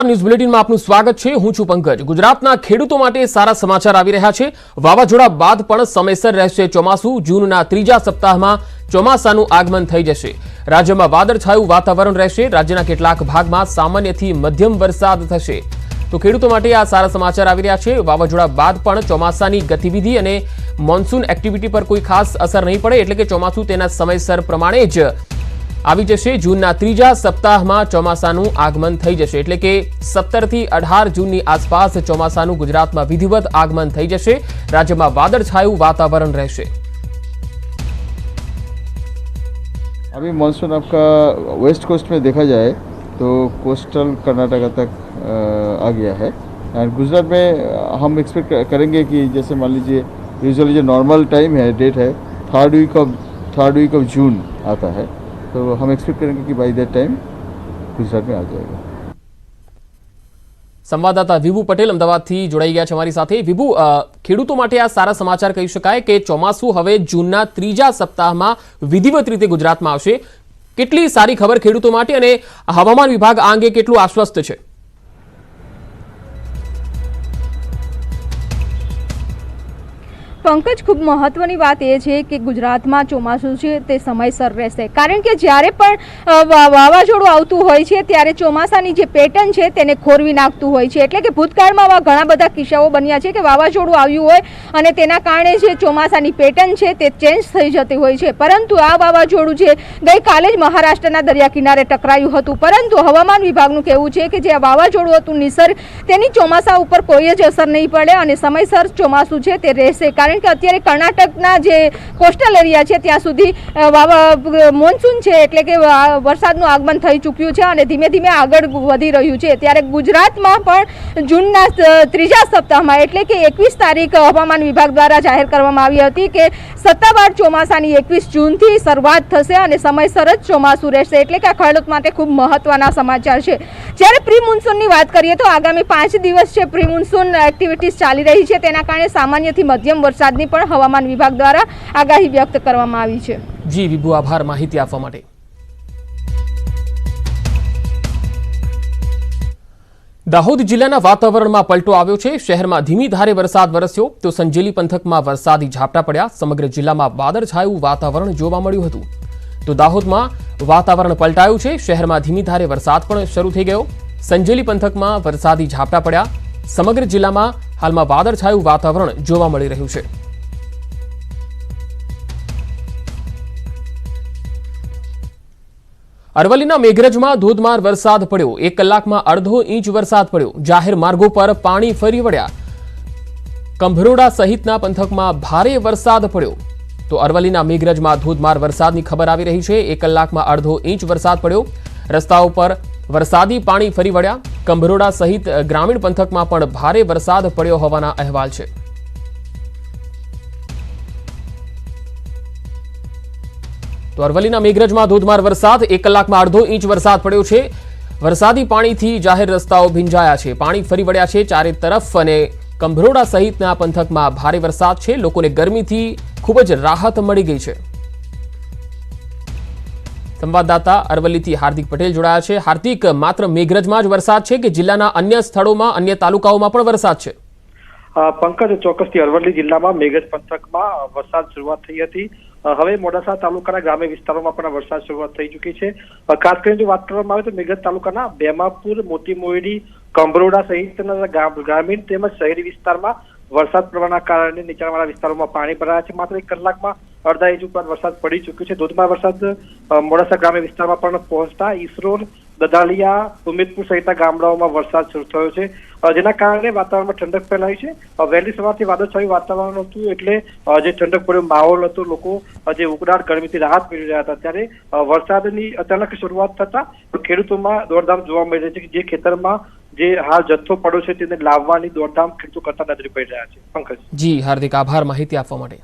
News બુલેટિનમાં આપનું સ્વાગત છે। હું છું પંકજ। ગુજરાતના ખેડૂતો માટે સારા સમાચાર આવી રહ્યા છે। વાવાઝોડા બાદ પણ સમયસર રહેશે ચોમાસું। જૂનના ત્રીજા સપ્તાહમાં ચોમાસાનું આગમન થઈ જશે। રાજ્યમાં વાદળછાયું વાતાવરણ રહેશે। રાજ્યના કેટલાક ભાગમાં સામાન્યથી મધ્યમ વરસાદ થશે। તો ખેડૂતો માટે આ સારા સમાચાર આવી રહ્યા છે। વાવાઝોડા બાદ પણ ચોમાસાની ગતિવિધિ અને મોન્સૂન એક્ટિવિટી પર કોઈ ખાસ અસર નહીં પડે, એટલે કે ચોમાસું તેના સમયસર પ્રમાણે જ આવી જશે। જૂનના ત્રીજા સપ્તાહમાં ચોમાસાનું આગમન થઈ જશે, એટલે કે 17 થી 18 જૂનની આસપાસ ચોમાસાનું ગુજરાતમાં વિધિવત આગમન થઈ જશે। રાજ્યમાં વાદળછાયું વાતાવરણ રહેશે। अभी मानसून आपका वेस्ट कोस्ट में देखा जाए तो कोस्टल कर्नाटका तक आ गया है। एंड गुजरात में हम एक्सपेक्ट करेंगे कि जैसे मान लीजिए यूजुअली जो नॉर्मल टाइम है, डेट है, थर्ड वीक ऑफ जून आता है, तो हम एक्सपेक्ट करेंगे कि बाय दैट टाइम गुजरात में आ जाएगा। સંવાદદાતા વિભુ પટેલ અમદાવાદથી જોડાઈ ગયા છે અમારી સાથે। વિભુ, ખેડૂતો માટે આ સારા સમાચાર કહી શકાય કે ચોમાસું હવે જૂનના ત્રીજા સપ્તાહમાં વિધિવત રીતે ગુજરાતમાં આવશે। કેટલી સારી ખબર ખેડૂતો માટે, અને હવામાન વિભાગ આ અંગે કેટલું આશ્વસ્ત છે? पंकज, खूब महत्वनी बात ये है कि गुजरात में चोमासुं छे ते समयसर रहेशे, कारण के ज्यारे पण वावाझोडुं आवतुं होय छे त्यारे चोमासानी जे पेटर्न छे तेने खोरवी नाखतुं होय छे। एटले के भूतकाळमां आवा घणा बधा किस्साओ बन्या छे के वावाझोडुं आव्युं होय अने तेना कारणे जे चोमासानी पेटर्न छे ते चेन्ज थई जती होय छे, परंतु आ वावाझोडुं जे गईकाले ज महाराष्ट्રના दरिया किनारे टकरायुं हतुं, परंतु हवामान विभागनुं कहेवुं छे के जे वावाझोडुं हतुं निसर्ग तेनी चोमासा उपर कोई ज असर नहीं पड़े अने समयसर चोमासुं छे ते रहेशे। कारण के अत्यारे कर्नाटकना जे कोस्टल एरिया छे त्यां सुधी मोन्सून छे, एटले के वरसादनुं आगमन थई चूक्युं छे अने धीमे धीमे आगळ वधी रह्युं छे। त्यारे गुजरातमां पण जूनना त्रीजा सप्ताहमां एटले के 21 तारीख हवामान विभाग द्वारा जाहेर करवामां आवी हती के सत्तावार ચોમાસાની 21 જૂનથી શરૂઆત થશે અને સમયસર જ ચોમાસું રહેશે, એટલે કે આ ખેડૂત માટે ખૂબ મહત્વના સમાચાર છે। જ્યારે પ્રી મોન્સૂનની વાત કરીએ તો આગામી 5 દિવસ છે પ્રી મોન્સૂન એક્ટિવિટીઝ ચાલી રહી છે, તેના કારણે સામાન્યથી મધ્યમ વરસાદની પણ હવામાન વિભાગ દ્વારા આગાહી વ્યક્ત કરવામાં આવી છે। જી વિભુ, આભાર માહિતી આપવા માટે। દાહોદ જિલ્લાના વાતાવરણમાં પલટો આવ્યો છે। શહેરમાં ધીમી ધારે વરસાદ વરસ્યો તો સંજેલી પંથકમાં વરસાદી ઝાપટા પડ્યા। સમગ્ર જિલ્લામાં વાદળછાયું વાતાવરણ જોવા મળ્યું હતું। તો દાહોદમાં વાતાવરણ પલટાયું છે। શહેરમાં ધીમી ધારે વરસાદ પણ શરૂ થઈ ગયો। સંજેલી પંથકમાં વરસાદી ઝાપટા પડ્યા। સમગ્ર જિલ્લામાં હાલમાં વાદળછાયું વાતાવરણ જોવા મળી રહ્યું છે। અરવલ્લીના મેઘરજમાં ધોધમાર વરસાદ પડ્યો। 1 કલાકમાં અડધો ઇંચ વરસાદ પડ્યો। જાહેર માર્ગો પર પાણી ફરી વળ્યા। કંભરોડા સહિતના પંથકમાં ભારે વરસાદ પડ્યો। તો અરવલ્લીના મેઘરજમાં ધોધમાર વરસાદની ખબર આવી રહી છે। 1 કલાકમાં અડધો ઇંચ વરસાદ પડ્યો। રસ્તાઓ પર વરસાદી પાણી ફરી વળ્યા। કંભરોડા સહિત ગ્રામીણ પંથકમાં પણ ભારે વરસાદ પડ્યો હોવાના અહેવાલ છે। તો અરવલ્લીના મેઘરજમાં ધોધમાર વરસાદ, 1 કલાકમાં અડધો ઇંચ વરસાદ પડ્યો છે। વરસાદી પાણીથી જાહેર રસ્તાઓ ભીંજાયા છે। પાણી ફરી વળ્યા છે ચારે તરફ અને કંભરોડા સહિતના પંથકમાં ભારે વરસાદ છે। લોકોને ગરમીથી ખૂબ જ રાહત મળી ગઈ છે। સંવાદદાતા અરવલ્લીથી હાર્દિક પટેલ જોડાયા છે। હાર્દિક, માત્ર મેઘરજમાં જ વરસાદ છે કે જિલ્લાના અન્ય સ્થળોમાં, અન્ય તાલુકાઓમાં પણ વરસાદ છે? પંકજ, ચોક્કસથી અરવલ્લી જિલ્લામાં મેઘરજ પંથકમાં વરસાદ શરૂઆત થઈ હતી। હવે મોડાસા તાલુકાના ગ્રામ્ય વિસ્તારોમાં પણ વરસાદ શરૂઆત થઈ ચૂકી છે। ખાસ કરીને જો વાત કરવામાં આવે તો મેઘરજ તાલુકાના બેમાપુર, મોટી મોયડી, કંભરોડા સહિતના ગ્રામીણ તેમજ શહેરી વિસ્તારમાં વરસાદ પડવાના કારણે નીચાણવાળા વિસ્તારોમાં પાણી ભરાયા છે। માત્ર 1 કલાકમાં અડધા ઇંચ ઉપર વરસાદ પડી ચૂક્યો છે। ધોધમાર વરસાદ મોડાસા ગ્રામ્ય વિસ્તારમાં પણ પહોંચતા ઈસરોડ, દદાલિયા, ઉમેદપુર સહિતના ગામડાઓમાં વરસાદ શરૂ થયો છે, જેના કારણે વાતાવરણમાં ઠંડક ફેલાઈ છે। વહેલી સવારથી વાદળછાયું વાતાવરણ હતું, એટલે જે ઠંડક પડ્યો માહોલ હતો, લોકો જે ઉકળાટ ગરમીથી રાહત મેળવી રહ્યા હતા। ત્યારે વરસાદની અચાનક શરૂઆત થતા ખેડૂતોમાં દોડધામ જોવા મળી રહી છે કે જે ખેતરમાં જે હાલ જથ્થો પડ્યો છે તેને લાવવાની દોડધામ ખેડૂતો કરતા નજરે પડી રહ્યા છે। પંકજ જી હાર્દિક, આભાર માહિતી આપવા માટે।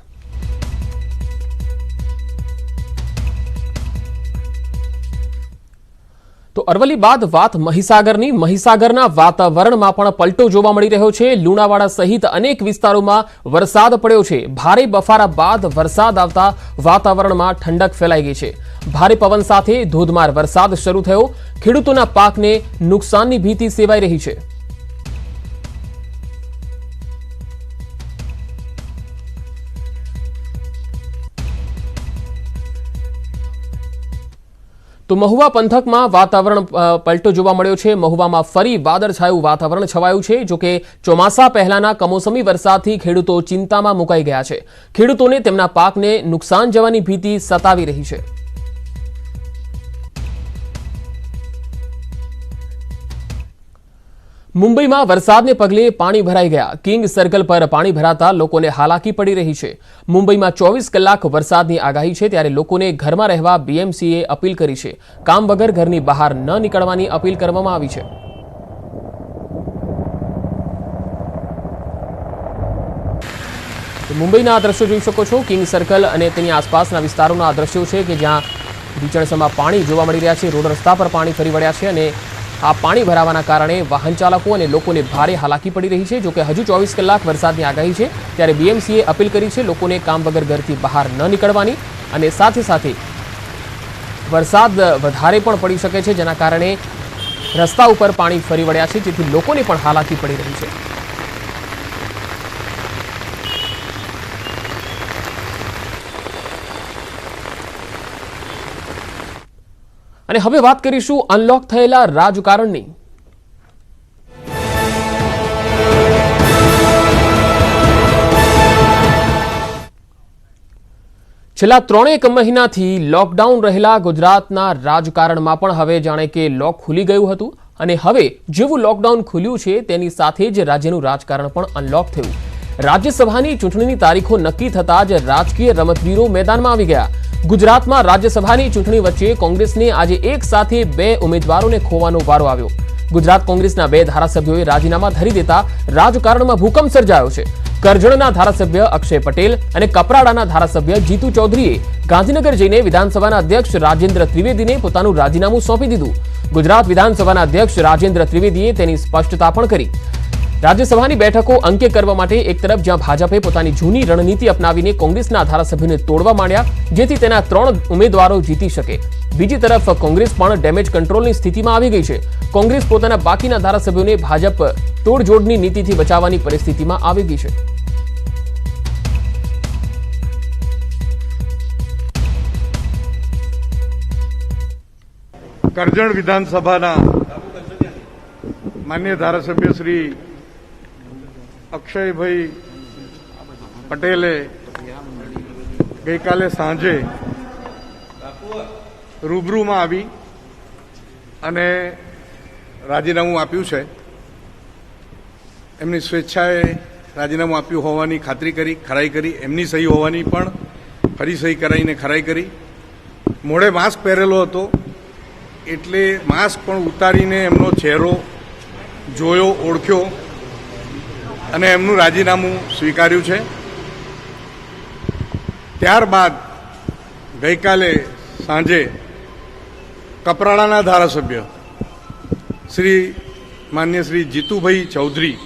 તો અરવલ્લી બાદ વાત મહીસાગરની. મહીસાગરના વાતાવરણમાં પણ પલટો જોવા મળી રહ્યો છે. લુણાવાડા સહિત અનેક વિસ્તારોમાં વરસાદ પડ્યો છે. ભારે બફારા બાદ વરસાદ આવતા વાતાવરણમાં ઠંડક ફેલાઈ ગઈ છે. ભારે પવન સાથે ધોધમાર વરસાદ શરૂ થયો. ખેડૂતોના પાકને નુકસાનની ભીતિ સેવાઈ રહી છે. તો મહુવા પંથકમાં વાતાવરણ પલટો જોવા મળ્યો છે. મહુવામાં ફરી વાદળછાયું વાતાવરણ છવાયું છે. જોકે ચોમાસા પહેલાના કમોસમી વરસાદથી ખેડૂતો ચિંતામાં મુકાઈ ગયા છે. ખેડૂતોને તેમના પાકને નુકસાન જવાની ભીતિ સતાવી રહી છે. મુંબઈમાં વરસાદને પગલે પાણી ભરાઈ ગયા. કિંગ સર્કલ પર પાણી ભરાતા લોકોને હાલાકી પડી રહી છે. મુંબઈમાં 24 કલાક વરસાદની આગાહી છે, ત્યારે લોકોને ઘરમાં રહેવા બીએમસીએ અપીલ કરી છે. કામ વગર ઘરની બહાર ન નીકળવાની અપીલ કરવામાં આવી છે. મુંબઈના આ દ્રશ્યો જોઈ શકો છો. કિંગ સર્કલ અને તેની આસપાસના વિસ્તારોના આ દ્રશ્યો છે કે જ્યાં રીચણસમાં પાણી જોવા મળી રહ્યા છે. રોડ રસ્તા પર પાણી ફરી વળ્યા છે અને આ પાણી ભરાવાના કારણે વાહન ચાલકો અને લોકોને ભારે હાલાકી પડી રહી છે. જોકે હજુ 24 કલાક વરસાદની આગાહી છે, ત્યારે બીએમસીએ અપીલ કરી છે લોકોને કામ વગર ઘરથી બહાર ન નીકળવાની. અને સાથે સાથે વરસાદ વધારે પણ પડી શકે છે, જેના કારણે રસ્તા ઉપર પાણી ફરી વળ્યા છે, જેથી લોકોને પણ હાલાકી પડી રહી છે. અને હવે વાત કરીશું અનલોક થયેલા રાજકારણની. છેલ્લા 3 મહિનાથી લોકડાઉન રહેલા ગુજરાતના રાજકારણમાં પણ હવે જાણે કે લોક ખુલી ગયું હતું. અને હવે જેવું લોકડાઉન ખુલ્યું છે તેની સાથે જ રાજ્યનું રાજકારણ પણ અનલોક થયું. રાજ્યસભાની ચૂંટણીની તારીખો નક્કી થતાં જ રાજકીય રમતવીરો મેદાનમાં આવી ગયા. ગુજરાતમાં રાજ્યસભાની ચૂંટણી વચ્ચે કોંગ્રેસને આજે એક સાથે 2 ઉમેદવારોને ખોવાનો વારો આવ્યો. ગુજરાત કોંગ્રેસના 2 ધારાસભ્યોએ રાજીનામા ધરી દેતા રાજકારણમાં ભૂકંપ સર્જાયો છે. કરજણના ધારાસભ્ય અક્ષય પટેલ અને કપરાડાના ધારાસભ્ય જીતુ ચૌધરીએ ગાંધીનગર જઈને વિધાનસભાના અધ્યક્ષ રાજેન્દ્ર ત્રિવેદીને પોતાનું રાજીનામું સોંપી દીધું. ગુજરાત વિધાનસભાના અધ્યક્ષ રાજેન્દ્ર ત્રિવેદીએ તેની સ્પષ્ટતા પણ કરી. રાજ્યસભાની બેઠકો અંકે કરવા માટે એક તરફ જ્યાં ભાજપે પોતાની જૂની રણનીતિ અપનાવીને કોંગ્રેસના ધારાસભ્યોને તોડવા માંડ્યા, જેથી તેના 3 ઉમેદવારો જીતી શકે, બીજી તરફ કોંગ્રેસ પણ ડેમેજ કંટ્રોલની સ્થિતિમાં આવી ગઈ છે. કોંગ્રેસ પોતાના બાકીના ધારાસભ્યોને ભાજપ તોડજોડની નીતિથી બચાવવાની પરિસ્થિતિમાં આવી ગઈ છે. કરજણ વિધાનસભાના માન્ય ધારાસભ્ય શ્રી અક્ષયભાઈ પટેલે ગઈકાલે સાંજે રૂબરૂમાં આવી અને રાજીનામું આપ્યું છે. એમની સ્વેચ્છાએ રાજીનામું આપ્યું હોવાની ખાતરી કરી, ખરાઈ કરી. એમની સહી હોવાની પણ ફરી સહી કરાવીને ખરાઈ કરી. મોઢે માસ્ક પહેરેલો હતો એટલે માસ્ક પણ ઉતારીને એમનો ચહેરો જોયો, ઓળખ્યો અને એમનું રાજીનામું સ્વીકાર્યું છે. ત્યારબાદ ગઈકાલે સાંજે કપરાડાના ધારાસભ્ય માન્ય શ્રી જીતુભાઈ ચૌધરી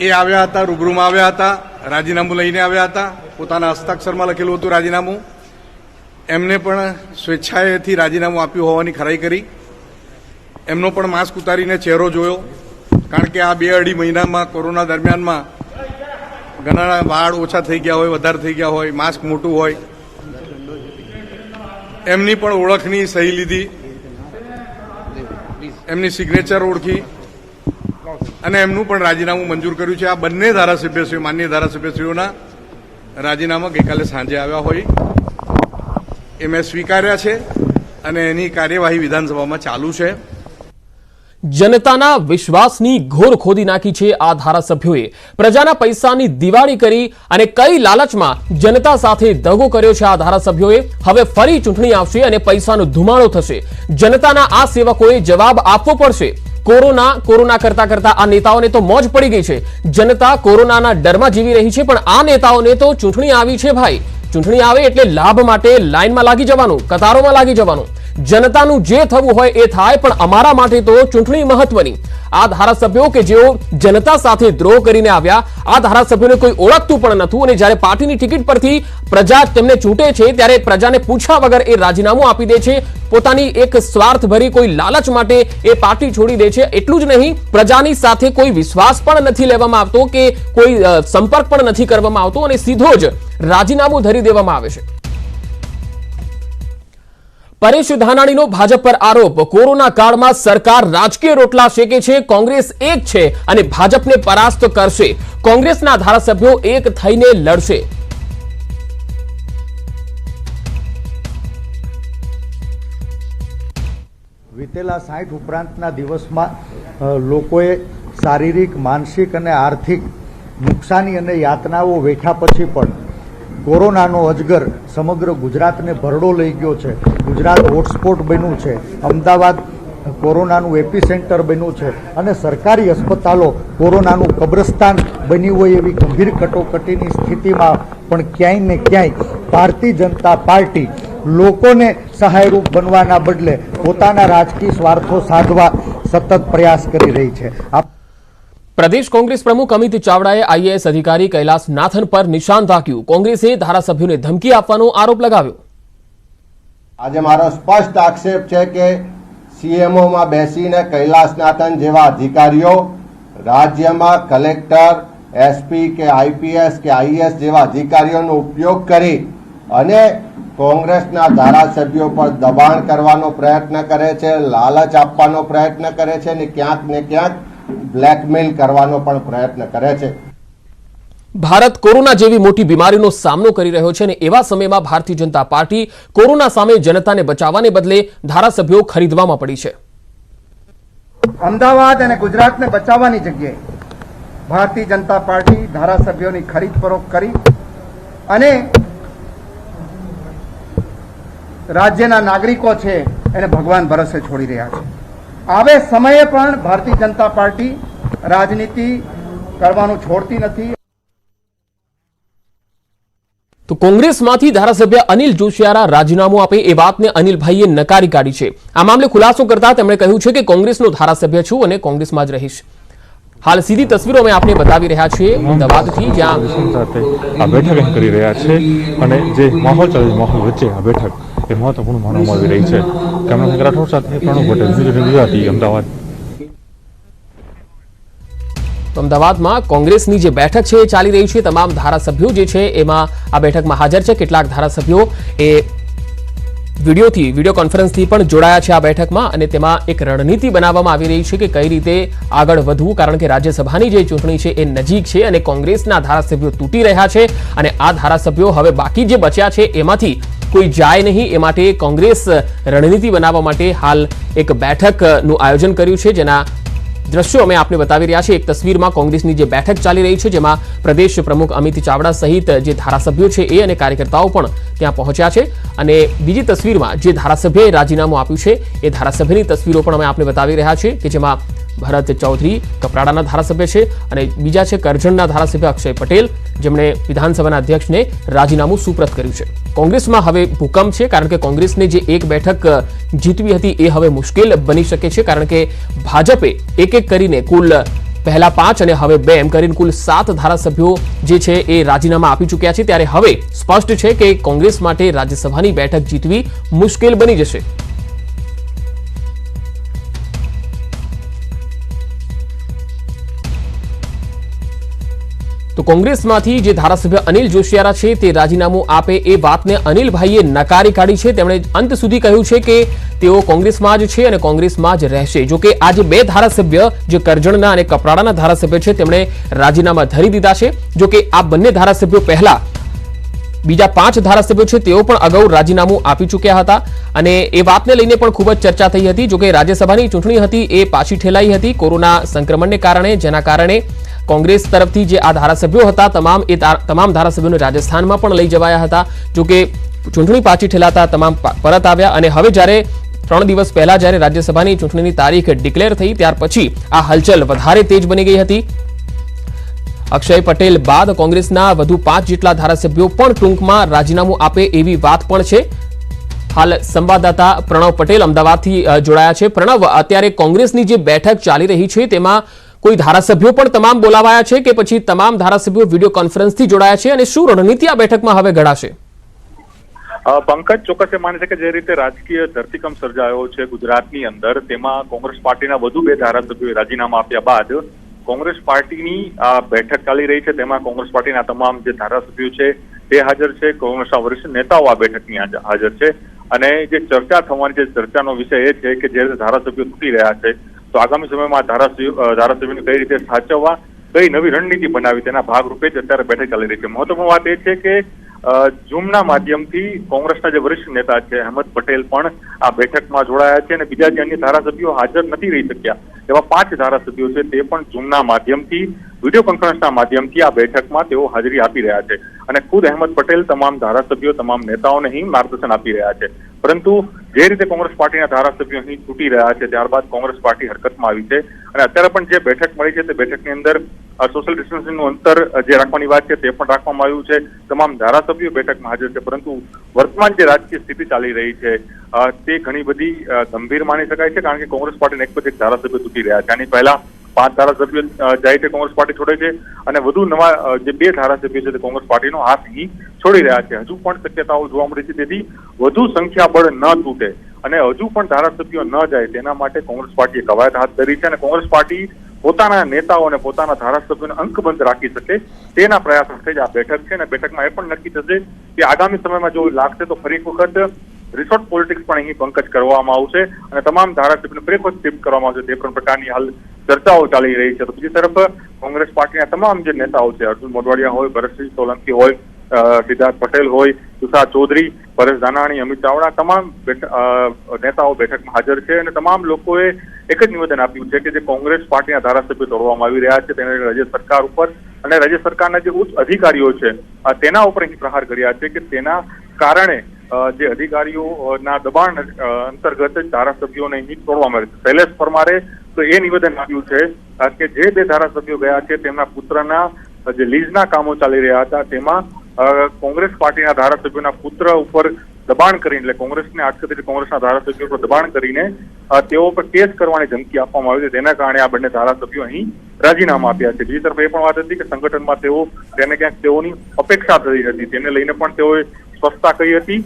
એ આવ્યા હતા, રૂબરૂમાં આવ્યા હતા, રાજીનામું લઈને આવ્યા હતા. પોતાના હસ્તાક્ષરમાં લખેલું હતું રાજીનામું. એમને પણ સ્વેચ્છાએથી રાજીનામું આપ્યું હોવાની ખરાઈ કરી. એમનો પણ માસ્ક ઉતારીને ચહેરો જોયો, કારણ કે આ 2-2.5 મહિનામાં કોરોના દરમિયાનમાં ઘણા વાળ ઓછા થઈ ગયા હોય, વધારે થઈ ગયા હોય, માસ્ક મોટું હોય. એમની પણ ઓળખની સહી લીધી, એમની સિગ્નેચર ઓળખી અને એમનું પણ રાજીનામું મંજૂર કર્યું છે. આ બંને ધારાસભ્યશ્રીઓ, માન્ય ધારાસભ્યશ્રીઓના રાજીનામા ગઈકાલે સાંજે આવ્યા હોય એ મેં સ્વીકાર્યા છે અને એની કાર્યવાહી વિધાનસભામાં ચાલુ છે. જનતાના વિશ્વાસની ઘોર ખોદી નાખી છે આ ધારાસભ્યોએ. પ્રજાના પૈસાની દિવાળી કરી અને કઈ લાલચમાં જનતા સાથે દગો કર્યો છે આ ધારાસભ્યોએ. હવે ફરી ચૂંટણી આવશે અને પૈસાનો ધુમાડો થશે. જનતાના આ સેવકોએ જવાબ આપવો પડશે. કોરોના કરતા આ નેતાઓને તો મોજ પડી ગઈ છે. જનતા કોરોનાના ડરમાં જીવી રહી છે, પણ આ નેતાઓને તો ચૂંટણી આવી છે ભાઈ. ચૂંટણી આવે એટલે લાભ માટે લાઈનમાં લાગી જવાનું, કતારોમાં લાગી જવાનું. જનતાનું જે થવું હોય એ થાય, પણ અમારા માટે તો ચૂંટણી મહત્વની. આ ધારાસભ્યો કે જેઓ જનતા સાથે દ્રોહ કરીને આવ્યા, આ ધારાસભ્યોને કોઈ ઓળખતું પણ નહોતું, અને જ્યારે પાર્ટીની ટિકિટ પરથી પ્રજા તેમને ચૂંટે છે ત્યારે પ્રજાને પૂછ્યા વગર એ રાજીનામું આપી દે છે. પોતાની એક સ્વાર્થભરી કોઈ લાલચ માટે એ પાર્ટી છોડી દે છે. એટલું જ નહીં, પ્રજાની સાથે કોઈ વિશ્વાસ પણ નથી લેવામાં આવતો કે કોઈ સંપર્ક પણ નથી કરવામાં આવતો, અને સીધો જ રાજીનામું ધરી દેવામાં આવે છે. પરેશ ધાનાણીનો ભાજપ પર આરોપ, કોરોના કાળમાં સરકાર રાજકીય રોટલા શેકે છે, કોંગ્રેસ એક છે અને ભાજપને પરાસ્ત કરશે. કોંગ્રેસના ધારાસભ્યો એક થઈને લડશે. વિતેલા 60 ઉપરાંતના દિવસમાં લોકોએ શારીરિક, માનસિક અને આર્થિક નુકસાની અને યાતનાઓ વેઠ્યા પછી પણ કોરોનાનો અજગર સમગ્ર ગુજરાતને ભરડો લઈ ગયો છે. ગુજરાત હોટસ્પોટ બન્યું છે, અમદાવાદ કોરોનાનું એપિસેન્ટર બન્યું છે અને સરકારી અસ્પતાલો કોરોનાનું કબ્રસ્તાન બન્યું હોય એવી ગંભીર કટોકટીની સ્થિતિમાં પણ ક્યાંય ને ક્યાંય ભારતીય જનતા પાર્ટી લોકોને સહાયરૂપ બનવાના બદલે પોતાના રાજકીય સ્વાર્થો સાધવા સતત પ્રયાસ કરી રહી છે. પ્રદેશ કોંગ્રેસ પ્રમુખ અમિત ચાવડાએ આઈએએસ અધિકારી કૈલાસ નાથન પર નિશાન તાક્યું. કોંગ્રેસે ધારાસભ્યોને ધમકી આપવાનો આરોપ લગાવ્યો. આજે મારો સ્પષ્ટ આક્ષેપ છે કે સીએમઓમાં બેસીને કૈલાસ નાથન જેવા અધિકારીઓ રાજ્યમાં કલેક્ટર, એસપી કે આઈપીએસ કે આઈએએસ જેવા અધિકારીઓનો ઉપયોગ કરી અને કોંગ્રેસના ધારાસભ્યો પર દબાણ કરવાનો પ્રયત્ન કરે છે, લાલચ આપવાનો પ્રયત્ન કરે છે અને ક્યાંક ને ક્યાંક બ્લેકમેલ કરવાનો પણ પ્રયત્ન કરે છે. ભારત કોરોના જેવી મોટી બીમારીનો સામનો કરી રહ્યો છે અને એવા સમયમાં ભારતીય જનતા પાર્ટી કોરોના સામે જનતાને બચાવવાને બદલે ધારાસભ્યો ખરીદવામાં પડી છે. અમદાવાદ અને ગુજરાતને બચાવવાની જગ્યાએ ભારતીય જનતા પાર્ટી ધારાસભ્યોની ખરીદ ફરોખ કરી અને રાજ્યના નાગરિકો છે એને ભગવાન ભરોસે છોડી રહ્યા છે. આવે સમયે પણ ભારતીય જનતા પાર્ટી રાજનીતિ કરવાનું છોડતી નથી. તો કોંગ્રેસમાંથી ધારાસભ્ય અનિલ જોશિયારા રાજીનામું આપે એ વાતને અનિલભાઈએ નકારી કાઢી છે. આ મામલે ખુલાસો કરતા તેમણે કહ્યું છે કે કોંગ્રેસનો ધારાસભ્ય છું અને કોંગ્રેસમાં જ રહીશ. હાલ સીધી તસવીરો અમે આપને બતાવી રહ્યા છીએ અમદાવાદથી, જ્યાં આ બેઠક કરી રહ્યા છે અને જે માહોલ ચાલે માહોલ વચ્ચે આ બેઠક એ મહત્વપૂર્ણ માનવામાં આવી રહી છે. કેમેરામેન રાઠોડ સાથે પ્રણવ પટેલ, ગુજરાતી, અમદાવાદ. અમદાવાદમાં કોંગ્રેસની જે બેઠક છે એ ચાલી રહી છે. તમામ ધારાસભ્યો જે છે એમાં આ બેઠકમાં હાજર છે. કેટલાક ધારાસભ્યો એ વિડીયો કોન્ફરન્સથી પણ જોડાયા છે આ બેઠકમાં, અને તેમાં એક રણનીતિ બનાવવામાં આવી રહી છે કે કઈ રીતે આગળ વધવું, કારણ કે રાજ્યસભાની જે ચૂંટણી છે એ નજીક છે અને કોંગ્રેસના ધારાસભ્યો તૂટી રહ્યા છે અને આ ધારાસભ્યો હવે બાકી જે બચ્યા છે એમાંથી કોઈ જાય નહીં એ માટે કોંગ્રેસ રણનીતિ બનાવવા માટે હાલ એક બેઠકનું આયોજન કર્યું છે, જેના દ્રશ્યો અમે આપને બતાવી રહ્યા છીએ. એક તસવીરમાં કોંગ્રેસની જે બેઠક ચાલી રહી છે જેમાં પ્રદેશ પ્રમુખ અમિત ચાવડા સહિત જે ધારાસભ્યો છે એ અને કાર્યકર્તાઓ પણ ત્યાં પહોંચ્યા છે. અને બીજી તસવીરમાં જે ધારાસભ્યએ રાજીનામું આપ્યું છે એ ધારાસભ્યની તસવીરો પણ અમે આપને બતાવી રહ્યા છીએ કે જેમાં ભરત ચૌધરી કપરાડાના ધારાસભ્ય છે અને બીજા છે કરજણના ધારાસભ્ય અક્ષય પટેલ, જેમણે વિધાનસભાના અધ્યક્ષને રાજીનામું સુપ્રત કર્યું છે. કોંગ્રેસમાં હવે ભૂકંપ છે, કારણ કે કોંગ્રેસને જે એક બેઠક જીતવી હતી એ હવે મુશ્કેલ બની શકે છે, કારણ કે ભાજપે એક કરીને કુલ પહેલા 5 અને હવે 2 એમ કરીને કુલ 7 ધારાસભ્યો જે છે એ રાજીનામા આપી ચૂક્યા છે. ત્યારે હવે સ્પષ્ટ છે કે કોંગ્રેસ માટે રાજ્યસભાની બેઠક જીતવી મુશ્કેલ બની જશે. તો કોંગ્રેસમાંથી જે ધારાસભ્ય અનિલ જોશિયારા છે તે રાજીનામું આપે એ વાતને અનિલભાઈએ નકારી કાઢી છે. તેમણે અંત સુધી કહ્યું છે કે તેઓ કોંગ્રેસમાં જ છે અને કોંગ્રેસમાં જ રહેશે. જો કે આ જે 2 ધારાસભ્ય જે કરજણના અને કપરાડાના ધારાસભ્ય છે તેમણે રાજીનામા ધરી દીધા છે. જો કે આ બંને ધારાસભ્યો પહેલા બીજા 5 ધારાસભ્યો છે તેઓ પણ અગાઉ રાજીનામું આપી ચૂક્યા હતા અને એ વાતને લઈને પણ ખૂબ જ ચર્ચા થઈ હતી. જો કે રાજ્યસભાની ચૂંટણી હતી એ પાછી ઠેલાઈ હતી કોરોના સંક્રમણને કારણે, જેના કારણે કોંગ્રેસ તરફથી જે આ ધારાસભ્યો હતા તમામ ધારાસભ્યોને રાજસ્થાનમાં પણ લઈ જવાયા હતા. જો કે ચૂંટણી પાછી ઠેલાતા તમામ પરત આવ્યા અને હવે જ્યારે 3 દિવસ પહેલા જ્યારે રાજ્યસભાની ચૂંટણીની તારીખ ડિક્લેર થઈ ત્યાર પછી આ હલચલ વધારે તેજ બની ગઈ હતી. અક્ષય પટેલ બાદ કોંગ્રેસના વધુ 5 જેટલા ધારાસભ્યો પણ ટૂંકમાં રાજીનામું આપે એવી વાત પણ છે. હાલ સંવાદદાતા પ્રણવ પટેલ અમદાવાદથી જોડાયા છે. પ્રણવ, અત્યારે કોંગ્રેસની જે બેઠક ચાલી રહી છે તેમાં કોઈ ધારાસભ્યો પણ તમામ બોલાવાયા છે કે પછી તમામ ધારાસભ્યો વિડીયો કોન્ફરન્સથી જોડાયા છે, અને શું રણનીતિ આ બેઠકમાં હવે ઘડાશે? પંકજ, ચોક્કસ એ માને છે કે જે રીતે રાજકીય ધરતીકંપ સર્જાયો છે ગુજરાતની અંદર, તેમાં કોંગ્રેસ પાર્ટીના વધુ 2 ધારાસભ્યોએ રાજીનામા આપ્યા બાદ કોંગ્રેસ પાર્ટીની આ બેઠક ચાલી રહી છે. તેમાં કોંગ્રેસ પાર્ટીના તમામ જે ધારાસભ્યો છે તે હાજર છે. કોંગ્રેસના વરિષ્ઠ નેતાઓ આ બેઠકની હાજર છે. અને જે ચર્ચા થવાની છે, ચર્ચાનો વિષય એ છે કે જે રીતે ધારાસભ્યો તૂટી રહ્યા છે, તો આગામી સમયમાં ધારાસભ્યોને કઈ રીતે સાચવવા, કઈ નવી રણનીતિ બનાવી, તેના ભાગરૂપે જ અત્યારે બેઠક ચાલી રહી છે. મહત્વની વાત એ છે કે ઝૂમના માધ્યમથી કોંગ્રેસના જે વરિષ્ઠ નેતા છે અહેમદ પટેલ પણ આ બેઠકમાં જોડાયા છે, અને બીજા જે અન્ય ધારાસભ્યો હાજર નથી રહી શક્યા એવા 5 ધારાસભ્યો છે તે પણ ઝૂમના માધ્યમથી, વિડીયો કોન્ફરન્સના માધ્યમથી આ બેઠકમાં તેઓ હાજરી આપી રહ્યા છે. અને ખુદ અહેમદ પટેલ તમામ ધારાસભ્યો, તમામ નેતાઓને અહીં માર્ગદર્શન આપી રહ્યા છે. પરંતુ જે રીતે કોંગ્રેસ પાર્ટીના ધારાસભ્યો અહીં છૂટી રહ્યા છે, ત્યારબાદ કોંગ્રેસ પાર્ટી હરકતમાં આવી છે. અને અત્યારે પણ જે બેઠક મળી છે તે બેઠકની અંદર સોશિયલ ડિસ્ટન્સિંગનું અંતર જે રાખવાની વાત છે તે પણ રાખવામાં આવ્યું છે. તમામ ધારાસભ્યો બેઠકમાં હાજર છે. પરંતુ વર્તમાન જે રાજકીય સ્થિતિ ચાલી રહી છે તે ઘણી બધી ગંભીર માની શકાય છે, કારણ કે કોંગ્રેસ પાર્ટીના એક પછી એક ધારાસભ્યો તૂટી રહ્યા છે. આની પહેલા 5 ધારાસભ્યો જાય છે, કોંગ્રેસ પાર્ટી છોડે છે, અને વધુ નવા જે 2 ધારાસભ્યો છે તે કોંગ્રેસ પાર્ટીનો હાથ અહીં છોડી રહ્યા છે. હજુ પણ શક્યતાઓ જોવા મળી છે, તેથી વધુ સંખ્યાબળ ન તૂટે અને હજુ પણ ધારાસભ્યો ન જાય તેના માટે કોંગ્રેસ પાર્ટીએ કવાયત હાથ ધરી છે. અને કોંગ્રેસ પાર્ટી પોતાના નેતાઓ અને પોતાના ધારાસભ્યોને અંકબંધ રાખી શકે તેના પ્રયાસ અર્થે જ આ બેઠક છે. અને બેઠકમાં એ પણ નક્કી થશે કે આગામી સમયમાં જો લાગશે તો ફરી એક વખત રિસોર્ટ પોલિટિક્સ પણ અહીં પંકજ કરવામાં આવશે અને તમામ ધારાસભ્યોને ફરી વખત શિફ્ટ કરવામાં આવશે. તે પણ પ્રકારની હાલ ચર્ચાઓ ચાલી રહી છે. તો બીજી તરફ કોંગ્રેસ પાર્ટીના તમામ જે નેતાઓ છે, અર્જુન મોઢવાડિયા હોય, ભરતસિંહ સોલંકી હોય, સિદ્ધાર્થ પટેલ હોય, તુષાર ચૌધરી, પરેશ ધાનાણી, અમિત ચાવડા, તમામ નેતાઓ બેઠકમાં હાજર છે. અને તમામ લોકોએ એક જ નિવેદન આપ્યું છે કે જે કોંગ્રેસ પાર્ટીના ધારાસભ્યો તોડવામાં આવી રહ્યા છે તેને રાજ્ય સરકાર ઉપર અને રાજ્ય સરકારના જે ઉચ્ચ અધિકારીઓ છે તેના ઉપર અહીં પ્રહાર કર્યા છે કે તેના કારણે જે અધિકારીઓના દબાણ અંતર્ગત જ ધારાસભ્યોને અહીં તોડવામાં આવે છે. શૈલેષ પરમારે તો એ નિવેદન આપ્યું છે કે જે 2 ધારાસભ્યો ગયા છે તેમના પુત્રના જે લીઝના કામો ચાલી રહ્યા હતા તેમાં કોંગ્રેસ પાર્ટીના ધારાસભ્યોના પુત્ર ઉપર દબાણ કરીને, એટલે કોંગ્રેસને આટકતી કોંગ્રેસના ધારાસભ્યો પર દબાણ કરીને તેઓ પર કેસ કરવાની ધમકી આપવામાં આવી હતી. તેના કારણે આ બંને ધારાસભ્યો અહીં રાજીનામા આપ્યા છે. બીજી તરફ એ પણ વાત હતી કે સંગઠનમાં તેને ક્યાંક તેઓની અપેક્ષા થઈ હતી, તેને લઈને પણ તેઓએ સ્પષ્ટતા કહી હતી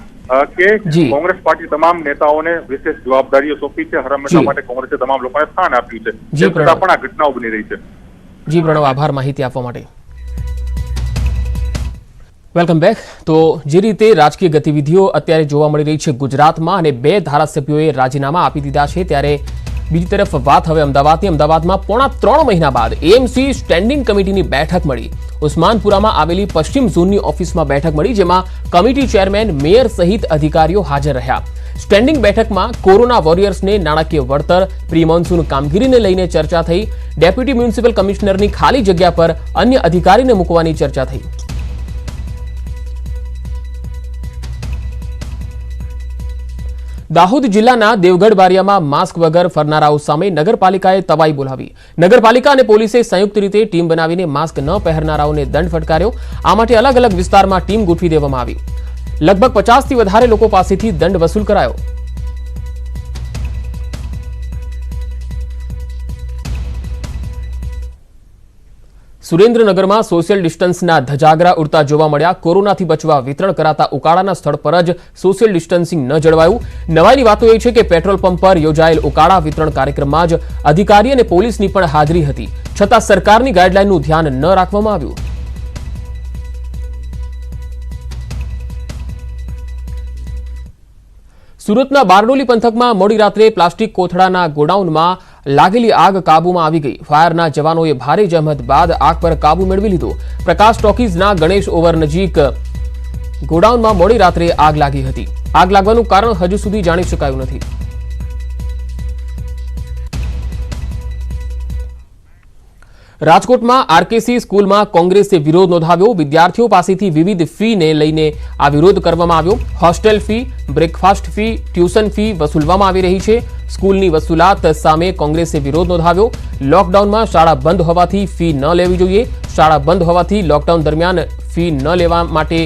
કે કોંગ્રેસ પાર્ટી તમામ નેતાઓને વિશેષ જવાબદારીઓ સોંપી છે. હર હંમેશા માટે કોંગ્રેસે તમામ લોકોને સ્થાન આપ્યું છે. છતાં પણ આ ઘટનાઓ બની રહી છે. જી પ્રણવ, આભાર માહિતી આપવા માટે. Welcome back. તો જે રીતે રાજકીય ગતિવિધિઓ અત્યારે જોવા મળી રહી છે ગુજરાતમાં અને 2 ધારાસભ્યોએ રાજીનામા આપી દીધા છે, ત્યારે બીજી તરફ વાત હવે અમદાવાદની. અમદાવાદમાં પોણા 3 મહિના બાદ એએમસી સ્ટેન્ડિંગ કમિટીની બેઠક મળી. ઉસ્માનપુરામાં આવેલી પશ્ચિમ ઝોનની ઓફિસમાં બેઠક મળી, જેમાં કમિટી ચેરમેન, મેયર સહિત અધિકારીઓ હાજર રહ્યા. સ્ટેન્ડિંગ બેઠકમાં કોરોના વોરિયર્સને નાણાકીય વળતર, પ્રી મોન્સૂન કામગીરીને લઈને ચર્ચા થઈ. ડેપ્યુટી મ્યુનિસિપલ કમિશનરની ખાલી જગ્યા પર અન્ય અધિકારીને મૂકવાની ચર્ચા થઈ. દાહોદ જિલ્લાના દેવગઢ બારિયામાં માસ્ક વગર ફરનારાઓ સામે નગરપાલિકાએ તવાઈ બોલાવી. નગરપાલિકા અને પોલીસે સંયુક્ત રીતે ટીમ બનાવીને માસ્ક ન પહેરનારાઓને દંડ ફટકાર્યો. આ માટે અલગ અલગ વિસ્તારમાં ટીમ ગોઠવી દેવામાં આવી. લગભગ 50થી વધારે લોકો પાસેથી દંડ વસૂલ કરાયો. સુરેન્દ્રનગરમાં સોશિયલ ડિસ્ટન્સના ધજાગરા ઉડતા જોવા મળ્યા. કોરોનાથી બચવા વિતરણ કરાતા ઉકાળાના સ્થળ પર જ સોશિયલ ડિસ્ટન્સિંગ ન જળવાયું. નવાઈની વાતો એ છે કે પેટ્રોલ પંપ પર યોજાયેલ ઉકાળા વિતરણ કાર્યક્રમમાં જ અધિકારી અને પોલીસની પણ હાજરી હતી, છતાં સરકારની ગાઈડલાઈનનું ધ્યાન ન રાખવામાં આવ્યું. સુરતના બારડોલી પંથકમાં મોડી રાત્રે પ્લાસ્ટિક કોથળાના ગોડાઉનમાં લાગેલી આગ કાબૂમાં આવી ગઈ. ફાયરના જવાનોએ ભારે જહેમત બાદ આગ પર કાબુ મેળવી લીધો. પ્રકાશ ટોકીઝના ગણેશ ઓવર નજીક ગોડાઉનમાં મોડી રાત્રે આગ લાગી હતી. આગ લાગવાનું કારણ હજુ સુધી જાણી શકાયું નથી. રાજકોટમાં આરકેસી સ્કૂલમાં કોંગ્રેસે વિરોધ નોંધાવ્યો. વિદ્યાર્થીઓ પાસેથી વિવિધ ફીને લઈને આ વિરોધ કરવામાં આવ્યો. Hostel fee, breakfast fee, tuition fee વસૂલવામાં આવી રહી છે. સ્કૂલની વસૂલાત સામે કોંગ્રેસે વિરોધ નોંધાવ્યો. લોકડાઉનમાં શાળા બંધ હોવાથી ફી ન લેવી જોઈએ. શાળા બંધ હોવાથી લોકડાઉન દરમિયાન ફી ન લેવા માટે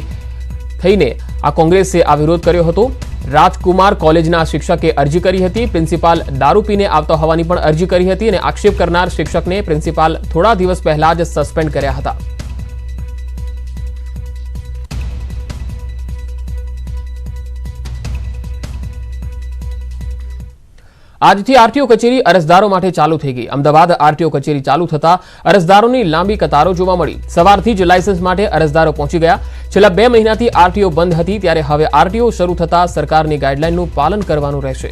થઈને આ કોંગ્રેસે આ વિરોધ કર્યો હતો. રાજકુમાર કોલેજના શિક્ષકે અરજી કરી હતી। પ્રિન્સિપાલ દારૂ પીને આવતો હોવાની પણ અરજી કરી હતી અને આક્ષેપ કરનાર શિક્ષકને પ્રિન્સિપાલ થોડા દિવસ પહેલા જ સસ્પેન્ડ કર્યા હતા। આજથી આરટીઓ કચેરી અરજદારો માટે ચાલુ થઈ ગઈ। અમદાવાદ આરટીઓ કચેરી ચાલુ થતા અરજદારોની લાંબી કતારો જોવા મળી। સવારથી જ લાયસન્સ માટે અરજદારો પહોંચી ગયા। છેલ્લા 2 મહિનાથી આરટીઓ બંધ હતી, ત્યારે હવે આરટીઓ શરૂ થતા સરકારની ગાઈડલાઈનનું પાલન કરવાનું રહેશે।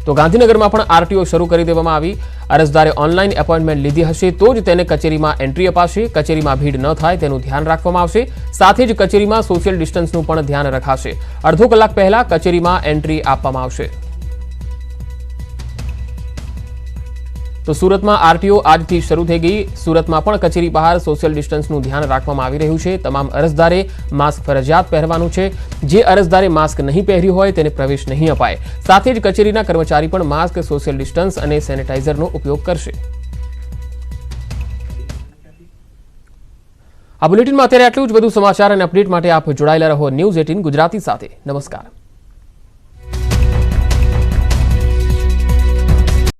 તો ગાંધીનગરમાં પણ આરટીઓ શરૂ કરી દેવામાં આવી। અરજદારે ઓનલાઈન એપોઇન્ટમેન્ટ લીધી હશે તો જ તેને કચેરીમાં એન્ટ્રી અપાશે। કચેરીમાં ભીડ ન થાય તેનું ધ્યાન રાખવામાં આવશે। સાથે જ કચેરીમાં સોશિયલ ડિસ્ટન્સનું પણ ધ્યાન રખાશે। અડધો કલાક પહેલા કચેરીમાં એન્ટ્રી આપવામાં આવશે। તો સુરતમાં આરટીઓ આજથી શરૂ થઈ ગઈ। સુરતમાં પણ કચેરી બહાર સોશિયલ ડિસ્ટન્સનું ધ્યાન રાખવામાં આવી રહ્યું છે। તમામ અરજદારે માસ્ક ફરજિયાત પહેરવાનું છે। જે અરજદારે માસ્ક નહીં પહેર્યું હોય તેને પ્રવેશ નહીં અપાય। સાથે જ કચેરીના કર્મચારી પણ માસ્ક, સોશિયલ ડિસ્ટન્સ અને સેનેટાઇઝરનો ઉપયોગ કરશે। આ બુલેટિનમાં અત્યારે આટલું જ। વધુ સમાચાર અને અપડેટ માટે આપ જોડાયેલા રહો ન્યૂઝ 18 ગુજરાતી સાથે। નમસ્કાર।